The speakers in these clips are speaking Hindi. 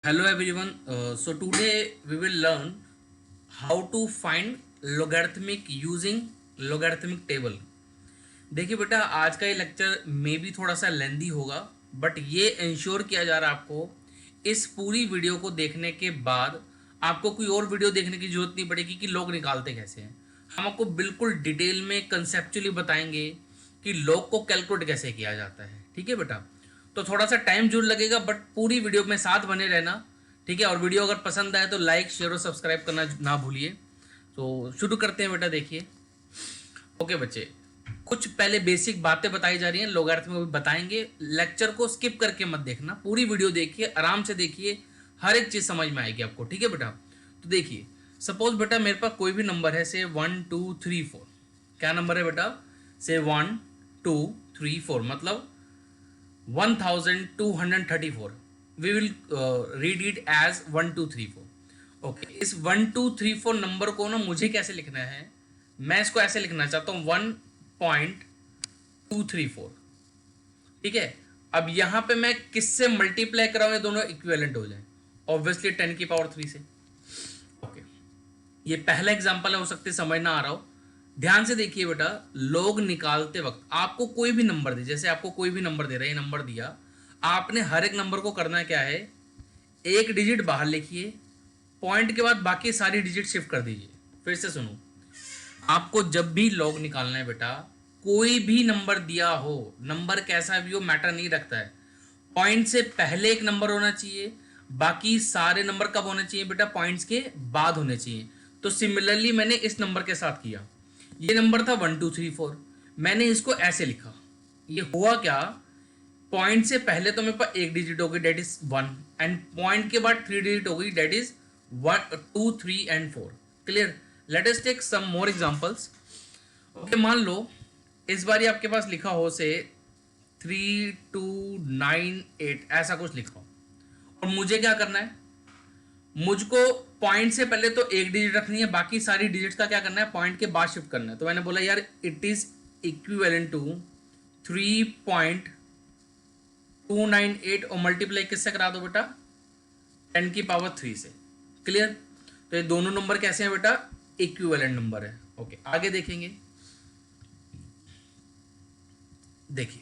Hello everyone. So today we will learn how to find logarithmic using logarithmic table. देखिए बेटा, आज का ये लेक्चर मे भी थोड़ा सा लेंदी होगा, बट ये इंश्योर किया जा रहा है आपको इस पूरी वीडियो को देखने के बाद आपको कोई और वीडियो देखने की जरूरत नहीं पड़ेगी कि लोग निकालते कैसे हैं। हम आपको बिल्कुल डिटेल में कंसेप्चुअली बताएंगे कि लॉग को कैलकुलेट कैसे किया जाता है। ठीक है बेटा, तो थोड़ा सा टाइम जरूर लगेगा, बट पूरी वीडियो में साथ बने रहना। ठीक है, और वीडियो अगर पसंद आए तो लाइक शेयर और सब्सक्राइब करना ना भूलिए। तो शुरू करते हैं बेटा। देखिए, ओके बच्चे, कुछ पहले बेसिक बातें बताई जा रही हैं, लोगारिथम में बताएंगे। लेक्चर को स्किप करके मत देखना, पूरी वीडियो देखिए, आराम से देखिए, हर एक चीज समझ में आएगी आपको। ठीक है बेटा, तो देखिए, सपोज बेटा मेरे पास कोई भी नंबर है, से 1 2 3 4। क्या नंबर है बेटा? से 1 2 3 4, मतलब 1234। We will read it as 1 2 3 4। Okay, इस 1 2 3 4 नंबर को ना मुझे कैसे लिखना है, मैं इसको ऐसे लिखना चाहता हूं 1.234। ठीक है, अब यहां पे मैं किससे मल्टीप्लाई कराऊं, ये दोनों इक्विवेलेंट हो जाए, ऑब्वियसली 10 की पावर 3 से। ओके, ये पहला एग्जांपल है, हो सकते समझ ना आ रहा हो। ध्यान से देखिए बेटा, लोग निकालते वक्त आपको कोई भी नंबर दे, जैसे आपको कोई भी नंबर दे रहा है, ये नंबर दिया, आपने हर एक नंबर को करना क्या है, एक डिजिट बाहर लिखिए, पॉइंट के बाद बाकी सारी डिजिट शिफ्ट कर दीजिए। फिर से सुनो, आपको जब भी लॉग निकालना है बेटा, कोई भी नंबर दिया हो, नंबर कैसा भी हो मैटर नहीं रखता है, पॉइंट से पहले एक नंबर होना चाहिए, बाकी सारे नंबर कब होने चाहिए बेटा? पॉइंट्स के बाद होने चाहिए। तो सिमिलरली मैंने इस नंबर के साथ किया, ये नंबर था 1 2 3 4, मैंने इसको ऐसे लिखा। ये हुआ क्या, पॉइंट से पहले तो मेरे पास एक डिजिट हो गई, डेट इज 1, एंड पॉइंट के बाद 3 डिजिट हो गई, that is 1 2 3 and 4। Clear? Let us take some more examples. Okay, मान लो इस बार आपके पास लिखा हो से 3 2 9 8, ऐसा कुछ लिखा हो, और मुझे क्या करना है, मुझको पॉइंट से पहले तो एक डिजिट रखनी है, बाकी सारी डिजिट्स का क्या करना है, पॉइंट के बाद शिफ्ट करना है। तो मैंने बोला यार इट इज इक्विवेलेंट टू 3.298, और मल्टीप्लाई किससे करा दो बेटा? 10 की पावर 3 से। क्लियर? तो ये दोनों नंबर कैसे हैं बेटा? इक्विवेलेंट नंबर है। ओके, आगे देखेंगे। देखिए,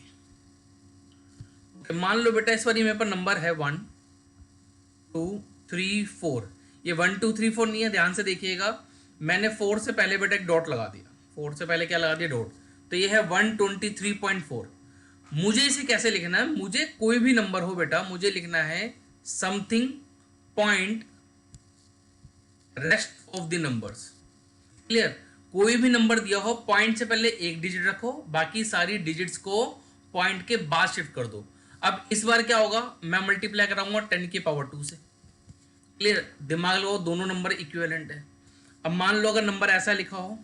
मान लो बेटा इस बार मेरे पास नंबर है 1 2 3 4। ये 1 2 3 4 नहीं है, ध्यान से देखिएगा, मैंने 4 से पहले बेटा एक डॉट लगा दिया। 4 से पहले क्या लगा दिया? डॉट। तो ये है 123.4। मुझे इसे कैसे लिखना है, मुझे कोई भी नंबर हो बेटा, मुझे लिखना है something point rest of the numbers. Clear? कोई भी नंबर दिया हो, पॉइंट से पहले एक डिजिट रखो, बाकी सारी डिजिट्स को पॉइंट के बाद शिफ्ट कर दो। अब इस बार क्या होगा, मैं मल्टीप्लाई कराऊंगा 10 की पावर 2 से। क्लियर? दिमाग लगाओ, दोनों नंबर इक्विवेलेंट है। अब मान लो अगर नंबर ऐसा लिखा हो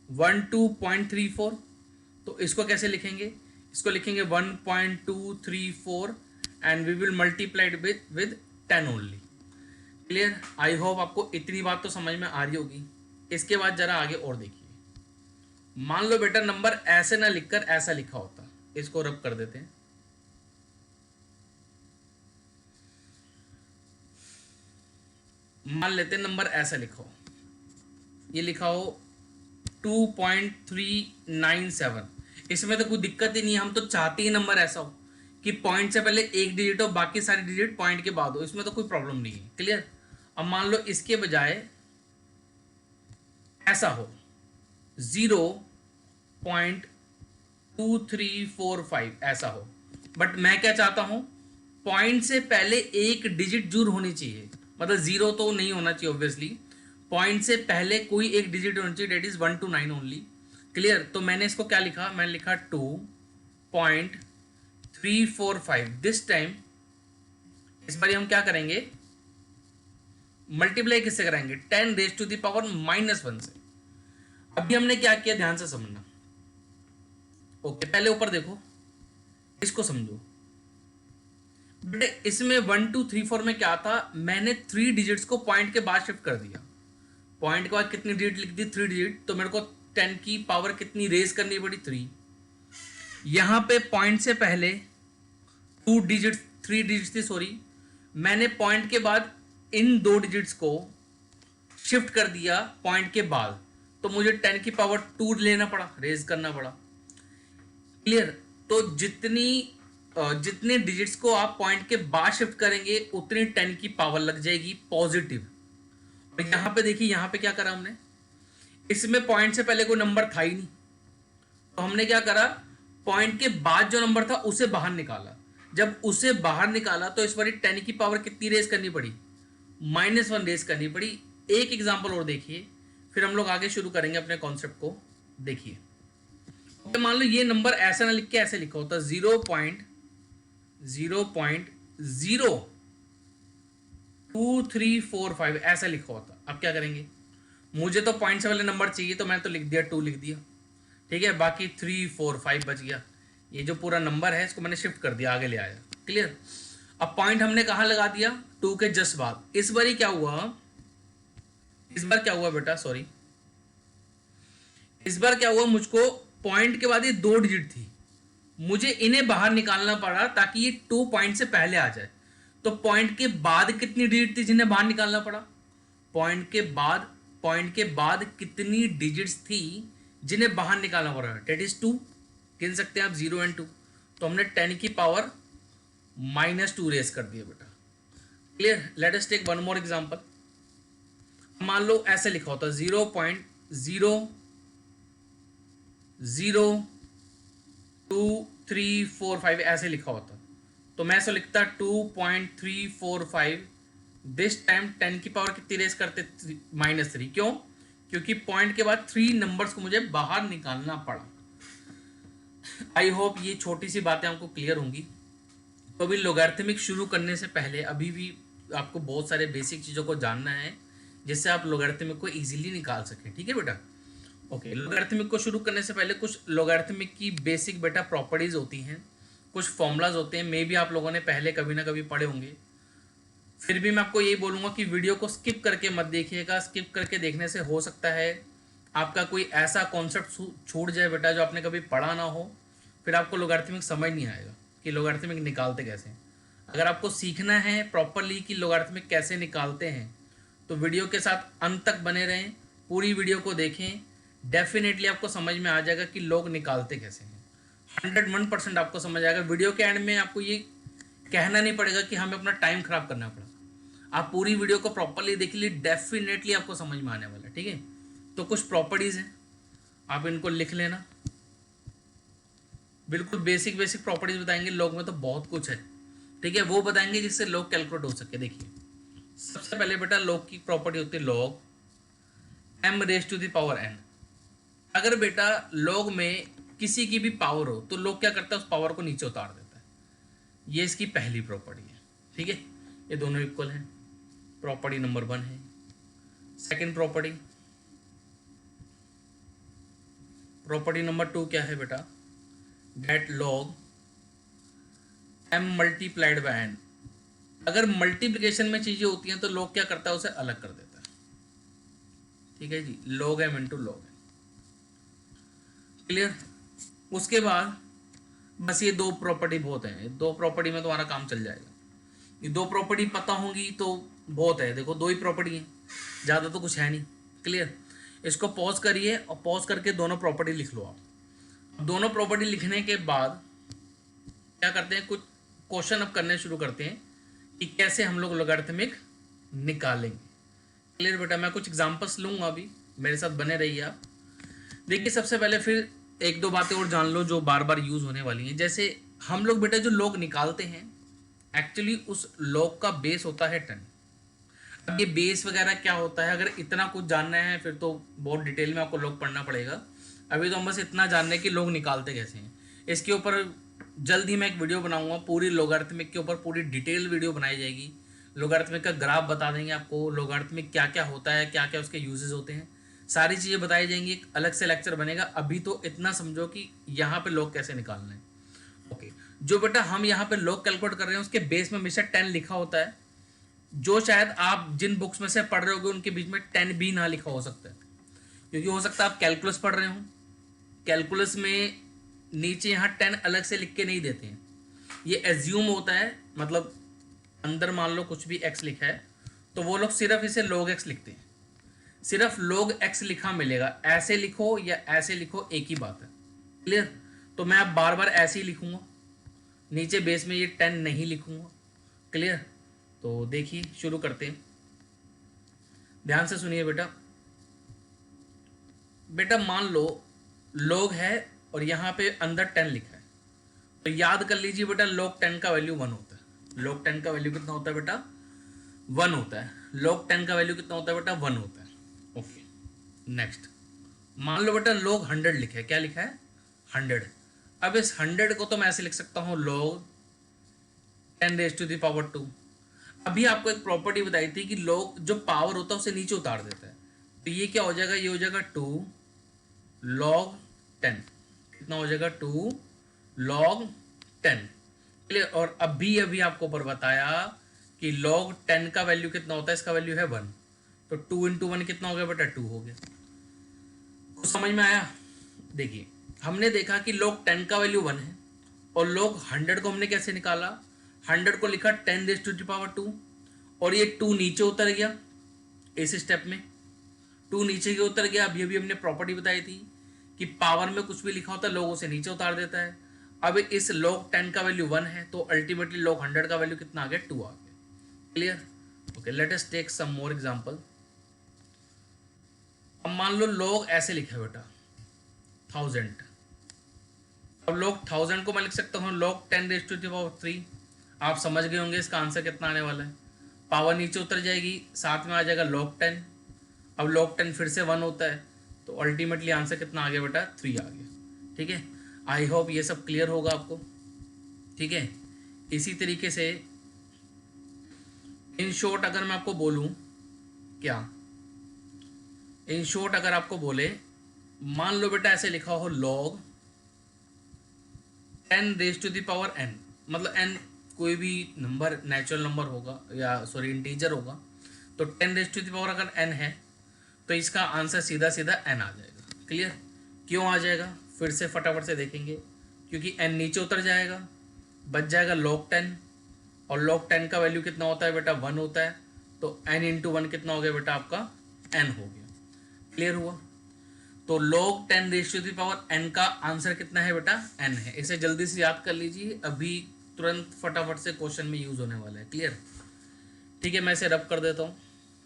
12.34, तो इसको कैसे लिखेंगे? इसको लिखेंगे 1.234 and we will multiply with 10 only. Clear? I hope आपको इतनी बात तो समझ में आ रही होगी। इसके बाद जरा आगे और देखिए, मान लो बेटा नंबर ऐसे ना लिखकर ऐसा लिखा होता, इसको रब कर देते हैं। मान लेते हैं नंबर ऐसा लिखा हो, ये लिखा हो 2.397। इसमें तो कोई दिक्कत ही नहीं है, हम तो चाहते ही नंबर ऐसा हो कि पॉइंट से पहले एक डिजिट हो, बाकी सारी डिजिट पॉइंट के बाद हो, इसमें तो कोई प्रॉब्लम नहीं है। क्लियर? अब मान लो इसके बजाय ऐसा हो 0.2345, ऐसा हो, बट मैं क्या चाहता हूं, पॉइंट से पहले एक डिजिट जरूर होनी चाहिए, मतलब जीरो तो नहीं होना चाहिए ऑब्वियसली, पॉइंट से पहले कोई एक डिजिट होनी चाहिए, that is 1 to 9 only. Clear? तो मैंने इसको क्या लिखा, मैंने लिखा 2.345। दिस टाइम इस बार हम क्या करेंगे, मल्टीप्लाई किससे कराएंगे? 10 रेज टू द पावर -1 से। अभी हमने क्या किया, ध्यान से समझना। ओके, पहले ऊपर देखो, इसको समझो बेटे। इसमें 1 2 3 4 में क्या था, मैंने 3 डिजिट्स को पॉइंट के बाद शिफ्ट कर दिया। पॉइंट के बाद कितनी डिजिट लिख दी? 3 डिजिट। तो मेरे को 10 की पावर कितनी रेज करनी पड़ी? 3। यहां पे पॉइंट से पहले 2 डिजिट 3 डिजिट थी, सॉरी, मैंने पॉइंट के बाद इन 2 डिजिट्स को शिफ्ट कर दिया पॉइंट के बाद, तो मुझे 10 की पावर 2 लेना पड़ा, रेज करना पड़ा। क्लियर? तो जितने डिजिट्स को आप पॉइंट के बाद शिफ्ट करेंगे उतनी 10 की पावर लग जाएगी पॉजिटिव। और यहां पे देखिए, यहां पे क्या करा हमने, इसमें पॉइंट से पहले कोई नंबर था ही नहीं, तो हमने क्या करा, पॉइंट के बाद जो नंबर था उसे बाहर निकाला। जब उसे बाहर निकाला तो इस बार 10 की पावर कितनी रेज करनी पड़ी, -1 रेज करनी पड़ी। एक एग्जांपल और देखिए, फिर हम लोग आगे शुरू करेंगे अपने कॉन्सेप्ट को। देखिए, तो मान लो ये नंबर ऐसा ना लिख के ऐसे लिखा होता 0.0.2345 ऐसा लिखा होता। अब क्या करेंगे, मुझे तो पॉइंट से वाले नंबर चाहिए, तो मैंने तो लिख दिया 2 लिख दिया, ठीक है, बाकी 3 4 5 बच गया। ये जो पूरा नंबर है इसको मैंने शिफ्ट कर दिया, आगे ले आया। क्लियर? अब पॉइंट हमने कहां लगा दिया, 2 के जस्ट बाद। इस बार क्या हुआ, इस बार क्या हुआ बेटा, सॉरी, इस बार क्या हुआ, मुझको पॉइंट के बाद ये 2 डिजिट थी, मुझे इन्हें बाहर निकालना पड़ा ताकि ये 2 पॉइंट से पहले आ जाए। तो पॉइंट के बाद कितनी डिजिट थी जिन्हें बाहर निकालना पड़ा, पॉइंट के बाद कितनी डिजिट्स थी जिन्हें बाहर निकालना पड़ा, डेट इज 2। गिन सकते हैं आप 0 और 2। तो हमने 10 की पावर -2 रेस कर दिया बेटा। Clear? Let us take one more example. मान लो ऐसे लिखा होता 0.00235 ऐसे लिखा होता, तो मैं ऐसा लिखता 2.345। दिस टाइम 10 की पावर कितनी रेस करते, -3। क्यों? क्योंकि पॉइंट के बाद 3 नंबर्स को मुझे बाहर निकालना पड़ा। आई होप ये छोटी सी बातें आपको क्लियर होंगी। तो अभी लोगैरिथमिक शुरू करने से पहले अभी भी आपको बहुत सारे बेसिक चीज़ों को जानना है जिससे आप लोगैरिथमिक को इजीली निकाल सकें। ठीक है बेटा? ओके, लोगैरिथमिक को शुरू करने से पहले कुछ लोगैरिथमिक की बेसिक बेटा प्रॉपर्टीज होती हैं, कुछ फॉर्मूलाज होते हैं, मे भी आप लोगों ने पहले कभी ना कभी पढ़े होंगे। फिर भी मैं आपको यही बोलूँगा कि वीडियो को स्किप करके मत देखिएगा। स्किप करके देखने से हो सकता है आपका कोई ऐसा कॉन्सेप्ट छूट जाए बेटा जो आपने कभी पढ़ा ना हो, फिर आपको लोगैरिथमिक समझ नहीं आएगा कि लोगैरिथमिक निकालते कैसे हैं। अगर आपको सीखना है प्रॉपरली कि लोगैरिथमिक कैसे निकालते हैं तो वीडियो के साथ अंत तक बने रहें, पूरी वीडियो को देखें, डेफिनेटली आपको समझ में आ जाएगा कि लोग निकालते कैसे हैं। 101% आपको समझ आएगा। वीडियो के एंड में आपको ये कहना नहीं पड़ेगा कि हमें अपना टाइम खराब करना पड़ा। आप पूरी वीडियो को प्रॉपरली देख लीजिए, डेफिनेटली आपको समझ में आने वाला है। ठीक है? तो कुछ प्रॉपर्टीज़ हैं, आप इनको लिख लेना। बिल्कुल बेसिक प्रॉपर्टीज बताएंगे। लॉग में तो बहुत कुछ है, ठीक है, वो बताएंगे जिससे लॉग कैलकुलेट हो सके। देखिए, सबसे पहले बेटा लॉग की प्रॉपर्टी होती है लॉग m⁻n। अगर बेटा लॉग में किसी की भी पावर हो तो लॉग क्या करता है, उस पावर को नीचे उतार देता है। ये इसकी पहली प्रॉपर्टी है। ठीक है? ये दोनों इक्वल हैं, प्रॉपर्टी नंबर 1 है। सेकेंड प्रॉपर्टी नंबर 2 क्या है बेटा, डेट लॉग m×n। अगर मल्टीप्लिकेशन में चीजें होती हैं तो लॉग क्या करता है, उसे अलग कर देता है। ठीक है जी, log m × log n। Clear? उसके बाद बस ये 2 प्रॉपर्टी बहुत है, 2 प्रॉपर्टी में तुम्हारा काम चल जाएगा। ये 2 प्रॉपर्टी पता होंगी तो बहुत है। देखो 2 ही प्रॉपर्टी है, ज़्यादा तो कुछ है नहीं। क्लियर? इसको पॉज करिए और पॉज करके दोनों प्रॉपर्टी लिख लो आप। दोनों प्रॉपर्टी लिखने के बाद क्या करते हैं, कुछ क्वेश्चन अब करने शुरू करते हैं कि कैसे हम लोग लोगैरिथमिक निकालेंगे। क्लियर बेटा? मैं कुछ एग्जांपल्स लूंगा, अभी मेरे साथ बने रहिए आप। देखिए, सबसे पहले फिर 1-2 बातें और जान लो जो बार बार यूज होने वाली हैं। जैसे हम लोग बेटा जो लॉग निकालते हैं, एक्चुअली उस लॉग का बेस होता है 10। अब ये बेस वगैरह क्या होता है, अगर इतना कुछ जानना है फिर तो बहुत डिटेल में आपको लॉग पढ़ना पड़ेगा। अभी तो हम बस इतना जानने कि लोग निकालते कैसे हैं। इसके ऊपर जल्द ही मैं एक वीडियो बनाऊंगा, पूरी लोगैरिथमिक के ऊपर पूरी डिटेल वीडियो बनाई जाएगी। लोगैरिथमिक का ग्राफ बता देंगे आपको, लोगैरिथमिक क्या क्या होता है, क्या क्या उसके यूजेस होते हैं, सारी चीज़ें बताई जाएंगी। एक अलग से लेक्चर बनेगा। अभी तो इतना समझो कि यहाँ पे लॉग कैसे निकालना है। ओके, जो बेटा हम यहाँ पे लॉग कैलकुलेट कर रहे हैं उसके बेस में हमेशा 10 लिखा होता है, जो शायद आप जिन बुक्स में से पढ़ रहे होगे उनके बीच में 10 भी ना लिखा हो सकता है, क्योंकि हो सकता है आप कैलकुलस पढ़ रहे हो। कैलकुलस में नीचे यहाँ 10 अलग से लिख के नहीं देते हैं, ये एज्यूम होता है, मतलब अंदर मान लो कुछ भी x लिखा है तो वो लोग सिर्फ इसे log x लिखते हैं, सिर्फ log x लिखा मिलेगा, ऐसे लिखो या ऐसे लिखो एक ही बात है। क्लियर? तो मैं अब बार बार ऐसे ही लिखूंगा, नीचे बेस में ये 10 नहीं लिखूंगा। क्लियर? तो देखिए शुरू करते हैं, ध्यान से सुनिए बेटा। बेटा मान लो log है और यहाँ पे अंदर 10 लिखा है, तो याद कर लीजिए बेटा log 10 का वैल्यू 1 होता है। log 10 का वैल्यू कितना होता है बेटा? 1 होता है। log 10 का वैल्यू कितना होता है बेटा? 1 होता है। ओके, नेक्स्ट मान लो बेटा log 100 लिखा है, क्या लिखा है? 100। अब इस 100 को तो मैं ऐसे लिख सकता हूँ log 10⁻²। अभी आपको एक प्रॉपर्टी बताई थी कि log जो पावर होता है उसे नीचे उतार देता है, तो ये क्या हो जाएगा? ये हो जाएगा 2 log 10। कितना हो जाएगा? 2 log 10। क्लियर? और अभी आपको ऊपर बताया कि log 10 का वैल्यू कितना होता है? इसका वैल्यू है 1, तो 2 × 1 कितना हो गया बेटा? 2 हो गया। कुछ समझ में आया? देखिए हमने देखा कि log 10 का वैल्यू 1 है और log 100 को हमने कैसे निकाला? 100 को लिखा 10⁻², और ये 2 नीचे उतर गया इस स्टेप में, 2 नीचे के उतर गया। अभी हमने प्रॉपर्टी बताई थी कि पावर में कुछ भी लिखा होता है log उसे नीचे उतार देता है। अब इस log 10 का वैल्यू 1 है, तो अल्टीमेटली log 100 का वैल्यू कितना आ गया? 2 आ गया। Clear? Okay, let us take some more example. अब मान लो log ऐसे लिखा है बेटा 1000। अब log 1000 को मैं लिख सकता हूँ log 10⁻3। आप समझ गए होंगे इसका आंसर कितना आने वाला है। पावर नीचे उतर जाएगी, साथ में आ जाएगा log 10। अब log 10 फिर से 1 होता है, तो अल्टीमेटली आंसर कितना आ गया बेटा? 3 आ गया। ठीक है, आई होप ये सब क्लियर होगा आपको। ठीक है, इसी तरीके से इन शॉर्ट अगर मैं आपको बोलूं, क्या इन शॉर्ट अगर आपको बोले, मान लो बेटा ऐसे लिखा हो log 10⁻n, मतलब n कोई भी नंबर नेचुरल नंबर होगा या सॉरी इंटीजर होगा, तो 10⁻⁴ अगर n है तो इसका आंसर सीधा सीधा n आ जाएगा। क्लियर? क्यों आ जाएगा? फिर से फटाफट से देखेंगे, क्योंकि n नीचे उतर जाएगा, बच जाएगा log 10, और log 10 का वैल्यू कितना होता है बेटा? 1 होता है, तो n × 1 कितना हो गया बेटा? आपका n हो गया। क्लियर हुआ? तो log 10⁻n का आंसर कितना है बेटा? n है। इसे जल्दी से याद कर लीजिए, अभी तुरंत फटाफट से क्वेश्चन में यूज होने वाला है। क्लियर? ठीक है, मैं इसे रब कर देता हूँ,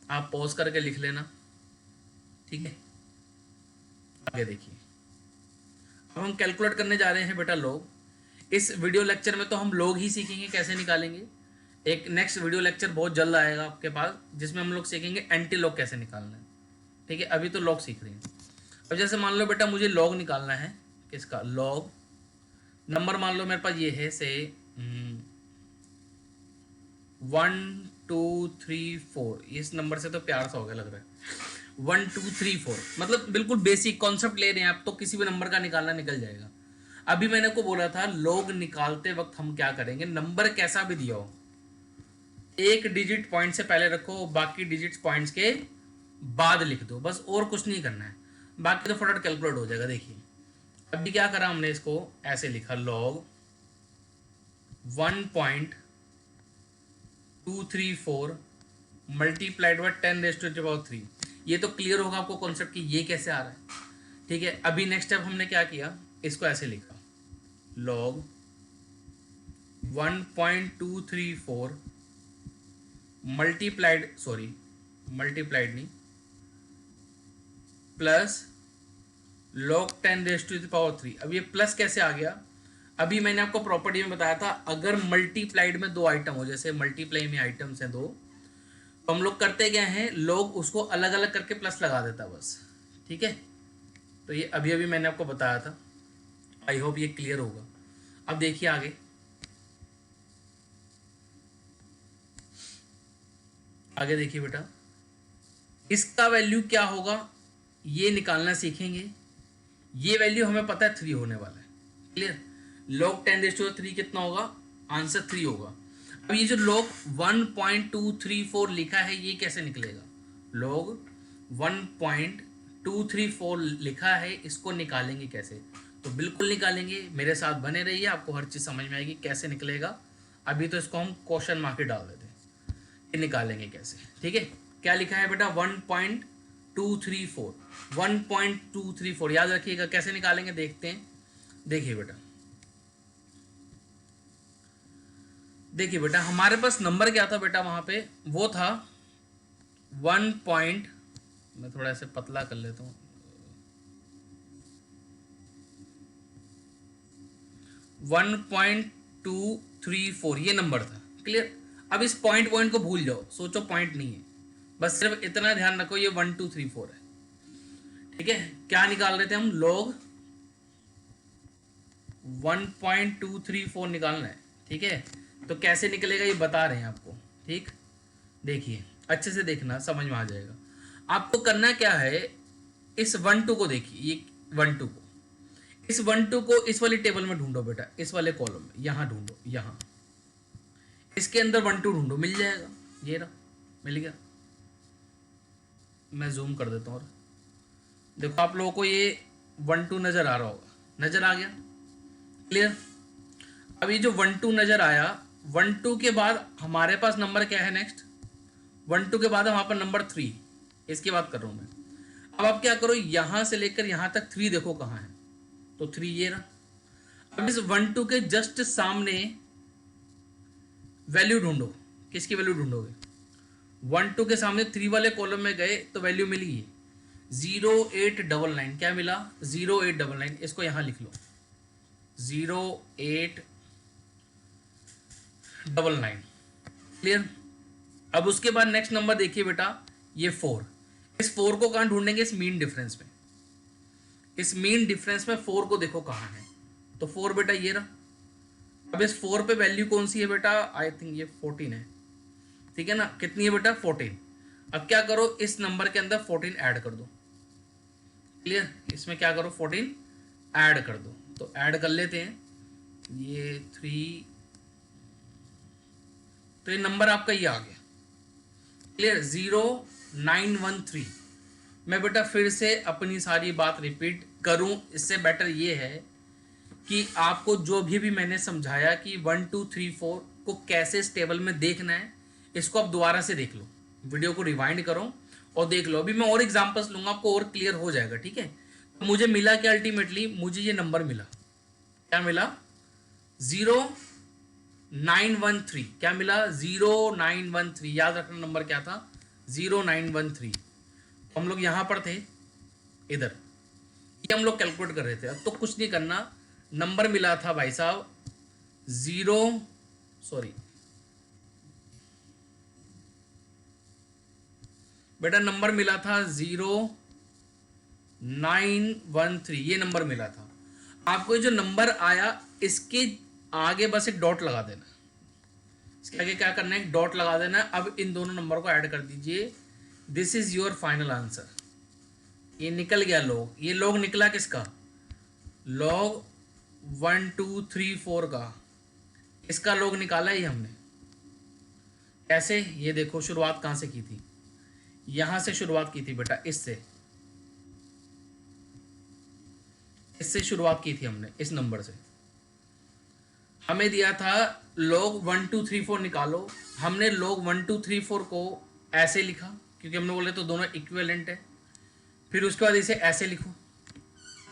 आप पॉज करके लिख लेना। ठीक है, आगे देखिए। अब हम कैलकुलेट करने जा रहे हैं बेटा log। इस वीडियो लेक्चर में तो हम log ही सीखेंगे कैसे निकालेंगे। एक नेक्स्ट वीडियो लेक्चर बहुत जल्द आएगा आपके पास, जिसमें हम लोग सीखेंगे एंटी log कैसे निकालना है। ठीक है, अभी तो log सीख रहे हैं। अब जैसे मान लो बेटा मुझे log निकालना है, किसका? log नंबर मान लो मेरे पास ये है, से 1 2 3 4। इस नंबर से तो प्यार सा हो गया लग रहा है। 1 2 3 4 मतलब बिल्कुल बेसिक कॉन्सेप्ट ले रहे हैं आप, तो किसी भी नंबर का निकालना निकल जाएगा। अभी मैंने को बोला था log निकालते वक्त हम क्या करेंगे, नंबर कैसा भी दिया हो, एक डिजिट पॉइंट से पहले रखो, बाकी डिजिट्स पॉइंट्स के बाद लिख दो, बस और कुछ नहीं करना है, बाकी तो फटाफट कैलकुलेट हो जाएगा। देखिए अभी क्या करा हमने, इसको ऐसे लिखा log 1.234 मल्टीप्लाइड बाय 10⁻3। ये तो क्लियर होगा आपको कॉन्सेप्ट कि ये कैसे आ रहा है। ठीक है, अभी नेक्स्ट स्टेप हमने क्या किया, इसको ऐसे लिखा log 1.234 मल्टीप्लाइड नहीं, प्लस log 10⁻3। अब ये प्लस कैसे आ गया? अभी मैंने आपको प्रॉपर्टी में बताया था, अगर मल्टीप्लाइड में 2 आइटम हो, जैसे मल्टीप्लाई में आइटम्स हैं 2, तो हम लोग करते क्या हैं, log उसको अलग अलग करके प्लस लगा देता बस। ठीक है, तो ये अभी मैंने आपको बताया था, आई होप ये क्लियर होगा। अब देखिए आगे देखिए बेटा, इसका वैल्यू क्या होगा ये निकालना सीखेंगे। ये वैल्यू हमें पता है 3 होने वाला है। क्लियर? log 10⁻3 कितना होगा? आंसर 3 होगा। अब ये जो log 1.234 लिखा है ये कैसे निकलेगा? log 1.234 लिखा है, इसको निकालेंगे कैसे? तो बिल्कुल निकालेंगे, मेरे साथ बने रहिए, आपको हर चीज़ समझ में आएगी कैसे निकलेगा। अभी तो इसको हम क्वेश्चन मार्क डाल देते हैं। ये निकालेंगे कैसे, ठीक है। क्या लिखा है बेटा 1.234, 1.234 याद रखिएगा। कैसे निकालेंगे देखते हैं। देखिए बेटा, देखिए बेटा हमारे पास नंबर क्या था बेटा वहां पे, वो था 1. मैं थोड़ा ऐसे पतला कर लेता हूँ, 1.234 ये नंबर था। क्लियर। अब इस पॉइंट को भूल जाओ, सोचो पॉइंट नहीं है, बस सिर्फ इतना ध्यान रखो ये 1234 है, ठीक है। क्या निकाल रहे थे हम, लोग 1.234 निकालना है, ठीक है। तो कैसे निकलेगा ये बता रहे हैं आपको, ठीक। देखिए अच्छे से देखना, समझ में आ जाएगा। आपको करना क्या है, इस 1 2 को देखिए, ये 1 2 को, इस 1 2 को इस वाली टेबल में ढूंढो बेटा, इस वाले कॉलम में, यहां ढूंढो, यहां इसके अंदर 1 2 ढूंढो, मिल जाएगा। ये रहा, मिल गया। मैं जूम कर देता हूँ और देखो आप लोगों को ये 1 2 नजर आ रहा होगा, नजर आ गया। क्लियर। अब ये जो 1 2 नजर आया, 1 2 के बाद हमारे पास नंबर क्या है नेक्स्ट, 1 2 के बाद हमारे पास नंबर 3, इसकी बात कर रहा हूं मैं। अब आप क्या करो, यहां से लेकर यहां तक 3 देखो कहां है, तो 3 ये रहा। अब इस 1 2 के जस्ट सामने वैल्यू ढूंढो, किसकी वैल्यू ढूंढोगे, 1 2 के सामने 3 वाले कॉलम में गए तो वैल्यू मिली है 0899। क्या मिला, 0899। इसको यहां लिख लो, 0899। क्लियर। अब उसके बाद नेक्स्ट नंबर देखिए बेटा, ये 4। इस 4 को कहां ढूंढेंगे, इस मीन डिफरेंस में, इस मीन डिफरेंस में 4 को देखो कहां है, तो 4 बेटा ये रहा। अब इस 4 पे वैल्यू कौन सी है बेटा, आई थिंक ये 14 है, ठीक है ना। कितनी है बेटा, 14। अब क्या करो, इस नंबर के अंदर 14 ऐड कर दो। क्लियर। इसमें क्या करो, 14 ऐड कर दो। तो ऐड कर लेते हैं, ये 3, तो ये नंबर आपका ये आ गया। क्लियर, 0913। मैं बेटा फिर से अपनी सारी बात रिपीट करूं, इससे बेटर ये है कि आपको जो भी मैंने समझाया कि 1 2 3 4 को कैसे इस टेबल में देखना है, इसको आप दोबारा से देख लो, वीडियो को रिवाइंड करो और देख लो। अभी मैं और एग्जांपल्स लूंगा, आपको और क्लियर हो जाएगा, ठीक है। तो मुझे मिला क्या, अल्टीमेटली मुझे ये नंबर मिला, क्या मिला, 0913। क्या मिला, 0913। याद रखना नंबर क्या था, 0913। हम लोग यहां पर थे, इधर ये हम लोग कैलकुलेट कर रहे थे। अब तो कुछ नहीं करना, नंबर मिला था भाई साहब 0, सॉरी बेटा, नंबर मिला था 0913, ये नंबर मिला था आपको। जो नंबर आया इसके आगे बस एक डॉट लगा देना, इसके आगे क्या करना है, एक डॉट लगा देना। अब इन दोनों नंबर को ऐड कर दीजिए, this is your final answer. ये निकल गया लॉग, ये लॉग निकला किसका, लॉग 1234 का, इसका लॉग निकाला ही हमने। कैसे, ये देखो शुरुआत कहां से की थी, यहां से शुरुआत की थी बेटा, इससे शुरुआत की थी हमने, इस नंबर से। हमें दिया था log 1234 निकालो, हमने log 1234 को ऐसे लिखा क्योंकि हमने बोले तो दोनों इक्विवेलेंट है। फिर उसके बाद इसे ऐसे लिखो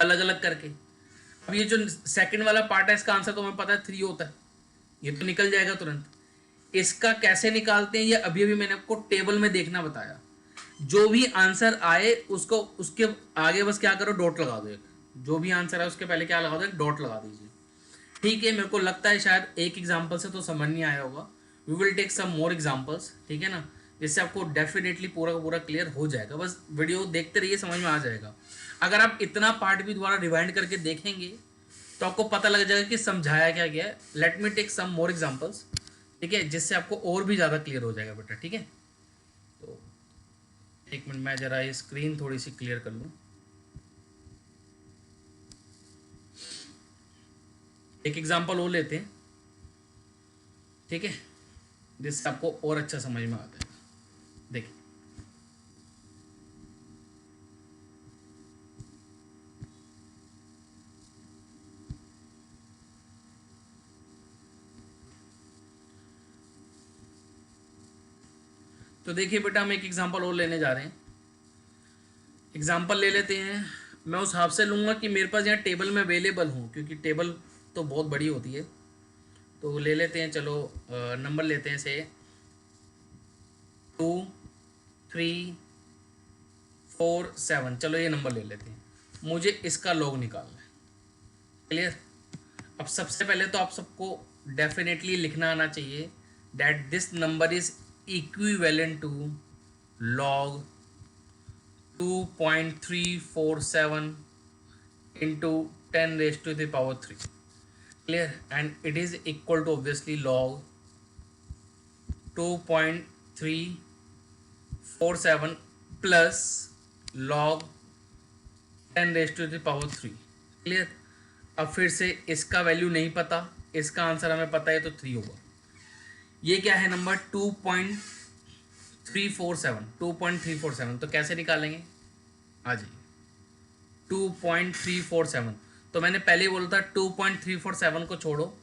अलग अलग करके। अब ये जो सेकंड वाला पार्ट है, इसका आंसर तो हमें पता है 3 होता है, ये तो निकल जाएगा तुरंत। इसका कैसे निकालते हैं ये अभी अभी मैंने आपको टेबल में देखना बताया। जो भी आंसर आए उसको उसके आगे बस क्या करो, डॉट लगा दो एक, जो भी आंसर है उसके पहले क्या लगा दो, एक डॉट लगा दीजिए, ठीक है। मेरे को लगता है शायद एक एग्जांपल से तो समझ नहीं आया होगा, we will take some more examples, ठीक है ना, जिससे आपको डेफिनेटली पूरा का पूरा क्लियर हो जाएगा। बस वीडियो देखते रहिए, समझ में आ जाएगा। अगर आप इतना पार्ट भी दोबारा रिवाइंड करके देखेंगे तो आपको पता लग जाएगा कि समझाया क्या गया है। Let me take some more examples, ठीक है, जिससे आपको और भी ज़्यादा क्लियर हो जाएगा बेटा, ठीक है। तो एक मिनट, मैं ज़रा ये स्क्रीन थोड़ी सी क्लियर कर लूँ। एक एग्जांपल वो लेते हैं, ठीक है, जिससे आपको और अच्छा समझ में आता है। देखिए, तो देखिए बेटा, हम एक एग्जांपल और लेने जा रहे हैं। एग्जांपल ले लेते हैं। मैं उस हिसाब से लूँगा कि मेरे पास यहाँ टेबल में अवेलेबल हूँ, क्योंकि टेबल तो बहुत बड़ी होती है। तो ले लेते हैं, चलो नंबर लेते हैं से 2 3 4 7। चलो ये नंबर ले लेते हैं। मुझे इसका लॉग निकालना है। क्लियर। अब सबसे पहले तो आप सबको डेफिनेटली लिखना आना चाहिए that this number is equivalent to log 2.347 into 10 raised to the power 3. Clear. And it is equal to obviously log 2.347 plus log 10 raised to the power 3. Clear. अब फिर से इसका वैल्यू नहीं पता, इसका आंसर हमें पता है, तो 3 होगा। ये क्या है नंबर 2.347। तो कैसे निकालेंगे, आ जाइए। 2.347, तो मैंने पहले ही बोला था 2.347 को छोड़ो,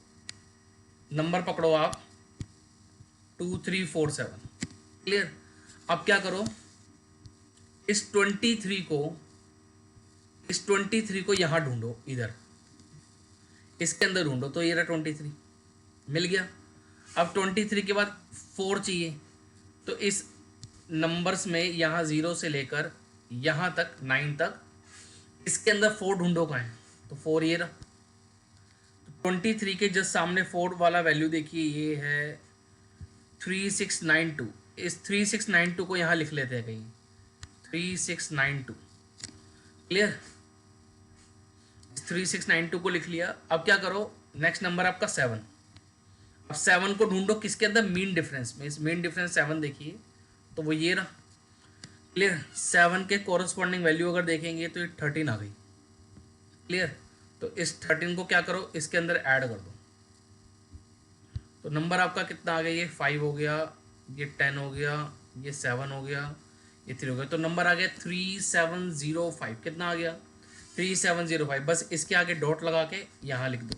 नंबर पकड़ो आप 2347। क्लियर। अब क्या करो, इस 23 को यहां ढूंढो, इधर इसके अंदर ढूंढो। तो ये रहा 23, मिल गया। अब 23 के बाद 4 चाहिए, तो इस नंबर्स में यहाँ 0 से लेकर यहाँ तक 9 तक, इसके अंदर 4 ढूंढो कहाँ है, तो 4 ये रहा। तो 23 के जस्ट सामने 4 वाला वैल्यू देखिए, ये है 3692। इस 3692 को यहाँ लिख लेते हैं कहीं, 3692। क्लियर। 3692 को लिख लिया। अब क्या करो, नेक्स्ट नंबर आपका 7। अब 7 को ढूंढो किसके अंदर, मीन डिफरेंस में। इस मीन डिफरेंस 7 देखिए, तो वो ये रहा। क्लियर। 7 के कोरस्पॉन्डिंग वैल्यू अगर देखेंगे तो ये 13 आ गई। क्लियर। तो इस 13 को क्या करो, इसके अंदर ऐड कर दो, तो नंबर आपका कितना आ गया, ये 5 हो गया, ये 10 हो गया, ये 7 हो गया, ये 3 हो गया। तो नंबर आ गया 3705। कितना आ गया, 3705। बस इसके आगे डॉट लगा के यहाँ लिख दो,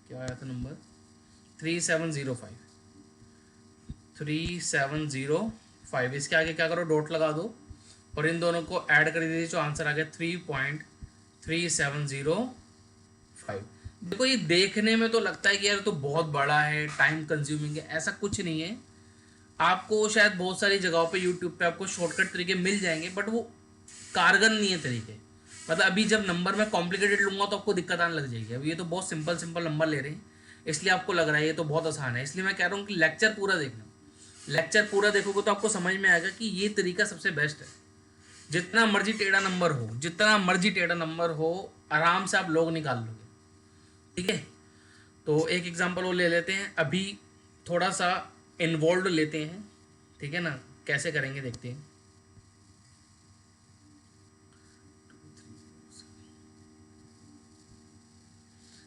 क्या आया था नंबर 3705। 3705 इसके आगे क्या करो, डॉट लगा दो, और इन दोनों को ऐड कर दीजिए, जो आंसर आ गया 3.3705। देखो ये देखने में तो लगता है कि यार तो बहुत बड़ा है, टाइम कंज्यूमिंग है, ऐसा कुछ नहीं है। आपको शायद बहुत सारी जगहों पे यूट्यूब पे आपको शॉर्टकट तरीके मिल जाएंगे, बट वो कारगर नहीं है तरीके। मतलब अभी जब नंबर में कॉम्प्लिकेटेड लूंगा तो आपको दिक्कत आने लग जाएगी। अभी ये तो बहुत सिंपल सिंपल नंबर ले रहे हैं, इसलिए आपको लग रहा है ये तो बहुत आसान है। इसलिए मैं कह रहा हूँ कि लेक्चर पूरा देखना। लेक्चर पूरा देखोगे तो आपको समझ में आएगा कि ये तरीका सबसे बेस्ट है। जितना मर्जी टेढ़ा नंबर हो, जितना मर्जी टेढ़ा नंबर हो, आराम से आप लोग निकाल लोगे। ठीक है। तो एक एग्जांपल वो ले लेते हैं, अभी थोड़ा सा इन्वॉल्व लेते हैं। ठीक है ना, कैसे करेंगे देखते हैं।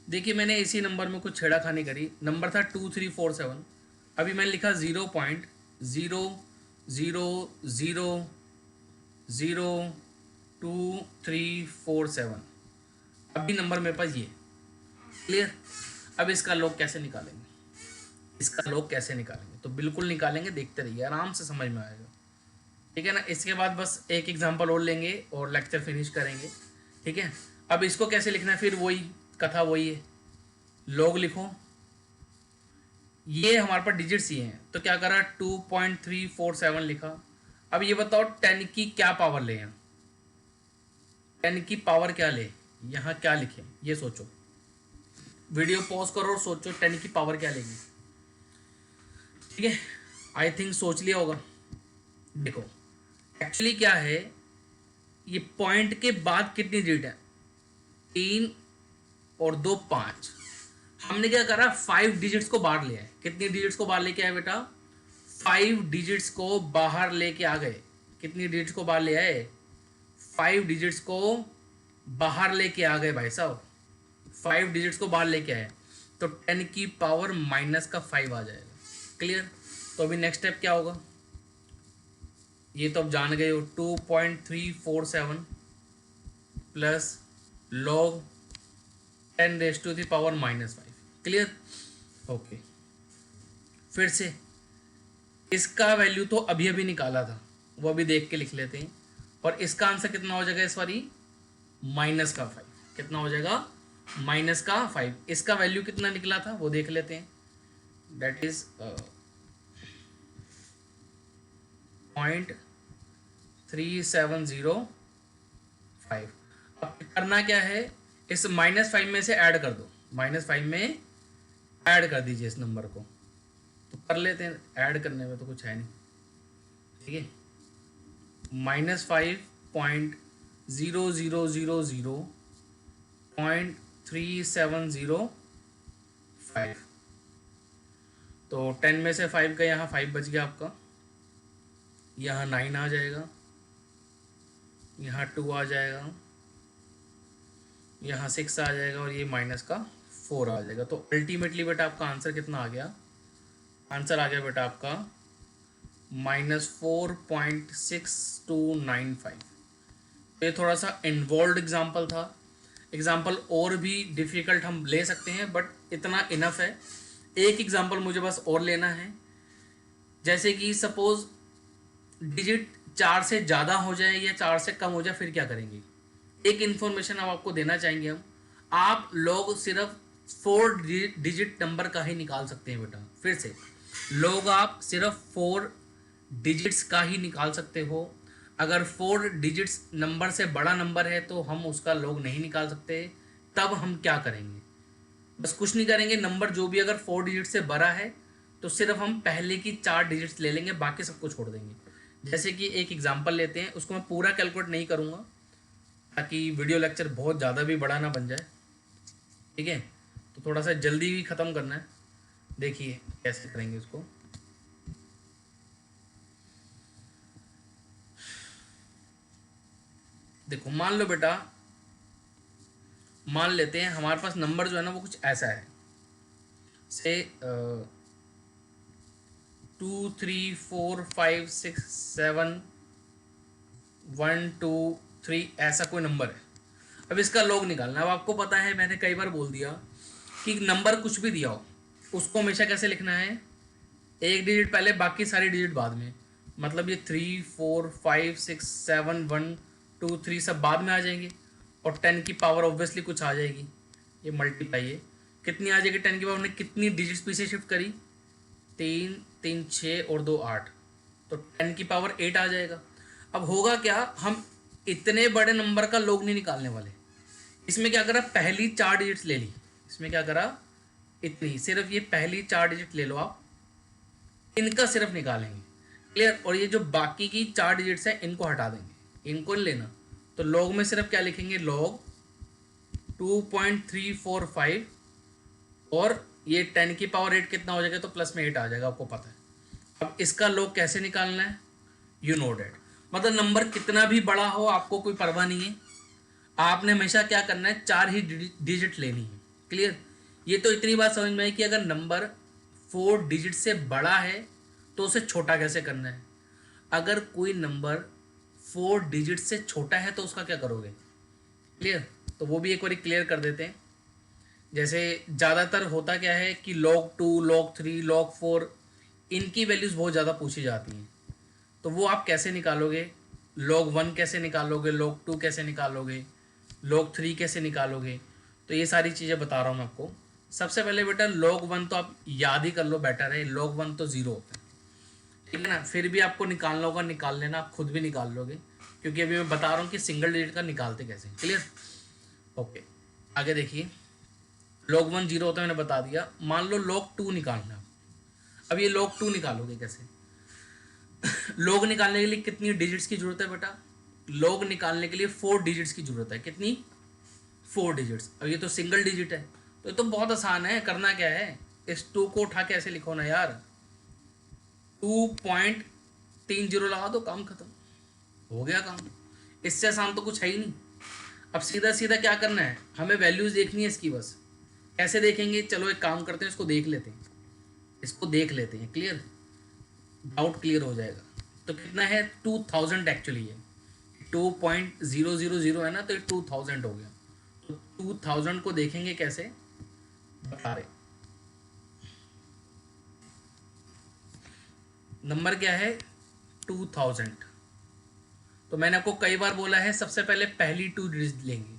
देखिए मैंने इसी नंबर में कुछ छेड़ाखानी करी। नंबर था 2347, अभी मैंने लिखा 0.00002347। अभी नंबर मेरे पास ये। क्लियर। अब इसका लॉग कैसे निकालेंगे, इसका लॉग कैसे निकालेंगे, तो बिल्कुल निकालेंगे, देखते रहिए, आराम से समझ में आएगा। ठीक है ना। इसके बाद बस एक एग्जांपल और लेंगे और लेक्चर फिनिश करेंगे। ठीक है। अब इसको कैसे लिखना है, फिर वही कथा वही है, लॉग लिखो। ये हमारे पास डिजिट्स ही हैं, तो क्या करा, 2.347 लिखा। अब ये बताओ 10 की क्या पावर ले, 10 की पावर क्या ले, यहाँ क्या लिखे, ये सोचो। वीडियो पॉज करो और सोचो 10 की पावर क्या लेगी। ठीक है। आई थिंक सोच लिया होगा। देखो एक्चुअली क्या है, ये पॉइंट के बाद कितनी डिजिट है, 3 और 2 5। हमने क्या करा, 5 डिजिट्स को बाहर ले आए। कितनी डिजिट्स को बाहर लेके आए बेटा, 5 डिजिट्स को बाहर लेके आ गए। कितनी डिजिट्स को बाहर ले आए, 5 डिजिट्स को बाहर लेके आ गए भाई साहब। 5 डिजिट्स को बाहर लेके आए, तो 10 की पावर माइनस का 5 आ जाएगा। क्लियर। तो अभी नेक्स्ट स्टेप क्या होगा, ये तो अब जान गए हो, 2.347 plus log 10 raise to the power -5। Clear. Okay. फिर से इसका वैल्यू तो अभी अभी निकाला था, वो अभी देख के लिख लेते हैं। और इसका आंसर कितना हो जाएगा इस बारी, -5। कितना हो जाएगा, -5। इसका वैल्यू कितना निकला था वो देख लेते हैं, दैट इज 0.3705। अब करना क्या है, इस -5 में से ऐड कर दो, -5 में ऐड कर दीजिए इस नंबर को। तो कर लेते हैं, ऐड करने में तो कुछ है नहीं, ठीक है। -5.0000.3705। तो 10 में से 5 का यहाँ 5 बच गया आपका, यहाँ 9 आ जाएगा, यहाँ 2 आ जाएगा, यहाँ 6 आ जाएगा, और ये -4 आ जाएगा। तो अल्टीमेटली बेटा आपका आंसर कितना आ गया, आंसर आ गया बेटा आपका -4.6295। ये थोड़ा सा इन्वॉल्व एग्जाम्पल था। एग्जाम्पल और भी डिफ़िकल्ट हम ले सकते हैं, बट इतना इनफ है। एक एग्जाम्पल मुझे बस और लेना है, जैसे कि सपोज डिजिट 4 से ज़्यादा हो जाए या 4 से कम हो जाए, फिर क्या करेंगे। एक इन्फॉर्मेशन अब आपको देना चाहेंगे हम, आप लोग सिर्फ 4 डिजिट नंबर का ही निकाल सकते हैं बेटा। फिर से, लोग आप सिर्फ 4 डिजिट्स का ही निकाल सकते हो। अगर 4 डिजिट्स नंबर से बड़ा नंबर है तो हम उसका लोग नहीं निकाल सकते। तब हम क्या करेंगे, बस कुछ नहीं करेंगे, नंबर जो भी अगर 4 डिजिट से बड़ा है तो सिर्फ हम पहले की 4 डिजिट्स ले लेंगे, बाकी सबको छोड़ देंगे। जैसे कि एक एग्जांपल लेते हैं, उसको मैं पूरा कैलकुलेट नहीं करूँगा ताकि वीडियो लेक्चर बहुत ज़्यादा भी बड़ा ना बन जाए, ठीक है। तो थोड़ा सा जल्दी भी ख़त्म करना है। देखिए कैसे करेंगे इसको। देखो मान लो बेटा, मान लेते हैं हमारे पास नंबर जो है ना वो कुछ ऐसा है, से 2 3 4 5 6 7 1 2 3 ऐसा कोई नंबर है। अब इसका लॉग निकालना। अब आपको पता है, मैंने कई बार बोल दिया कि नंबर कुछ भी दिया हो उसको हमेशा कैसे लिखना है, एक डिजिट पहले बाकी सारी डिजिट बाद में। मतलब ये 3 4 5 6 7 1 2 3 सब बाद में आ जाएंगे, और 10 की पावर ऑब्वियसली कुछ आ जाएगी। ये मल्टीप्लाई है, कितनी आ जाएगी 10 की पावर, हमने कितनी डिजिट्स पीछे शिफ्ट करी, 3 3 6 और 2 8, तो 10 की पावर 8 आ जाएगा। अब होगा क्या, हम इतने बड़े नंबर का लॉग नहीं निकालने वाले। इसमें क्या करा, पहली 4 डिजिट्स ले ली। इसमें क्या करा, इतनी सिर्फ ये पहली 4 डिजिट ले लो आप, इनका सिर्फ निकालेंगे, क्लियर। और ये जो बाकी की 4 डिजिट्स हैं इनको हटा देंगे, इनको नहीं लेना। तो लॉग में सिर्फ क्या लिखेंगे, लॉग 2.345, और ये 10 की पावर 8 कितना हो जाएगा, तो प्लस में 8 आ जाएगा, आपको पता है। अब इसका लॉग कैसे निकालना है, यू नो डेट। मतलब नंबर कितना भी बड़ा हो आपको कोई परवाह नहीं है, आपने हमेशा क्या करना है, 4 ही डिजिट लेनी है, क्लियर। ये तो इतनी बात समझ में आई कि अगर नंबर 4 डिजिट से बड़ा है तो उसे छोटा कैसे करना है। अगर कोई नंबर 4 डिजिट से छोटा है तो उसका क्या करोगे, क्लियर। तो वो भी एक बार क्लियर कर देते हैं। जैसे ज़्यादातर होता क्या है कि log 2 log 3 log 4 इनकी वैल्यूज़ बहुत ज़्यादा पूछी जाती हैं। तो वो आप कैसे निकालोगे, log 1 कैसे निकालोगे, log 2 कैसे निकालोगे, log 3 कैसे निकालोगे। तो ये सारी चीज़ें बता रहा हूँ मैं आपको। सबसे पहले बेटा log 1 तो आप याद ही कर लो, बेटर है। log 1 तो 0 होता है, ठीक है ना। फिर भी आपको निकालना होगा, निकाल लेना, आप खुद भी निकाल लोगे, क्योंकि अभी मैं बता रहा हूँ कि सिंगल डिजिट का निकालते कैसे, क्लियर। ओके, आगे देखिए। log 1 0 होता है, मैंने बता दिया। मान लो log 2 निकालना। अब ये log 2 निकालोगे कैसे, log निकालने के लिए कितनी डिजिट्स की जरूरत है बेटा, log निकालने के लिए 4 डिजिट्स की जरूरत है। कितनी, 4 डिजिट्स। अब ये तो सिंगल डिजिट है, तो ये तो बहुत आसान है। करना क्या है, इस 2 को उठा के ऐसे लिखो ना यार, 2.30 लगा दो, काम खत्म, हो गया काम। इससे आसान तो कुछ है ही नहीं। अब सीधा सीधा क्या करना है, हमें वैल्यूज देखनी है इसकी। बस कैसे देखेंगे, चलो एक काम करते हैं, इसको देख लेते हैं, इसको देख लेते हैं, क्लियर, डाउट क्लियर हो जाएगा। तो कितना है, 2000 एक्चुअली है, 2.000 है ना, तो ये 2000 हो गया। तो 2000 को देखेंगे कैसे, बता रहे। नंबर क्या है 2000। तो मैंने आपको कई बार बोला है सबसे पहले पहली 2 डिजिट लेंगे।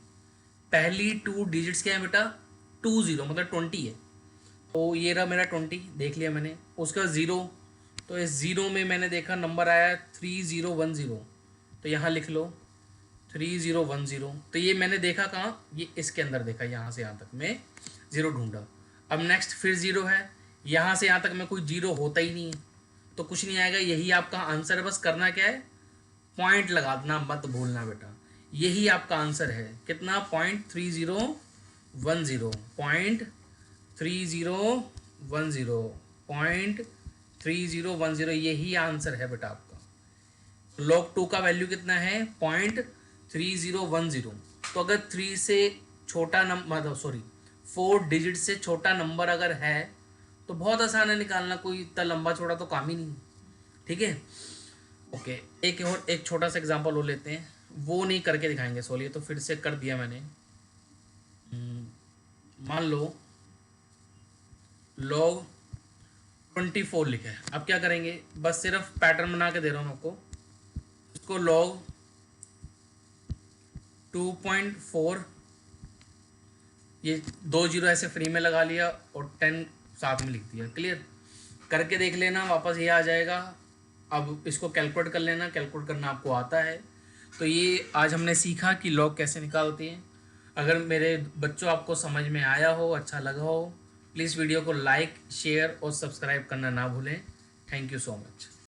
पहली 2 डिजिट्स क्या है बेटा 20 मतलब 20 है। तो ये रहा मेरा 20 देख लिया मैंने। उसके बाद ज़ीरो, तो इस ज़ीरो में मैंने देखा नंबर आया 3010। तो यहाँ लिख लो 3010। तो ये मैंने देखा कहाँ, ये इसके अंदर देखा, यहाँ से यहाँ तक मैं ज़ीरो ढूंढा। अब नेक्स्ट फिर ज़ीरो है, यहाँ से यहाँ तक में कोई जीरो होता ही नहीं है, तो कुछ नहीं आएगा। यही आपका आंसर है। बस करना क्या है, पॉइंट लगा देना, मत भूलना बेटा। यही आपका आंसर है। कितना, 0.3010, 0.3010, 0.3010, यही आंसर है बेटा आपका। log 2 का वैल्यू कितना है 0.3010। तो अगर 3 से छोटा नंबर, मतलब सॉरी 4 डिजिट से छोटा नंबर अगर है तो बहुत आसान है निकालना, कोई इतना लंबा छोटा तो काम ही नहीं। ठीक है, ओके। एक छोटा सा एग्जांपल और लेते हैं, वो नहीं करके दिखाएंगे सोलिए, तो फिर से कर दिया मैंने। मान लो log 24 लिखा है। अब क्या करेंगे, बस सिर्फ पैटर्न बना के दे रहा हूँ आपको। इसको log 2.4, ये 2 जीरो ऐसे फ्री में लगा लिया और 10 साथ में लिख दिया। क्लियर, करके देख लेना, वापस ये आ जाएगा। अब इसको कैलकुलेट कर लेना, कैलकुलेट करना आपको आता है। तो ये आज हमने सीखा कि लॉग कैसे निकालते हैं। अगर मेरे बच्चों आपको समझ में आया हो, अच्छा लगा हो, प्लीज़ वीडियो को लाइक, शेयर और सब्सक्राइब करना ना भूलें। Thank you so much.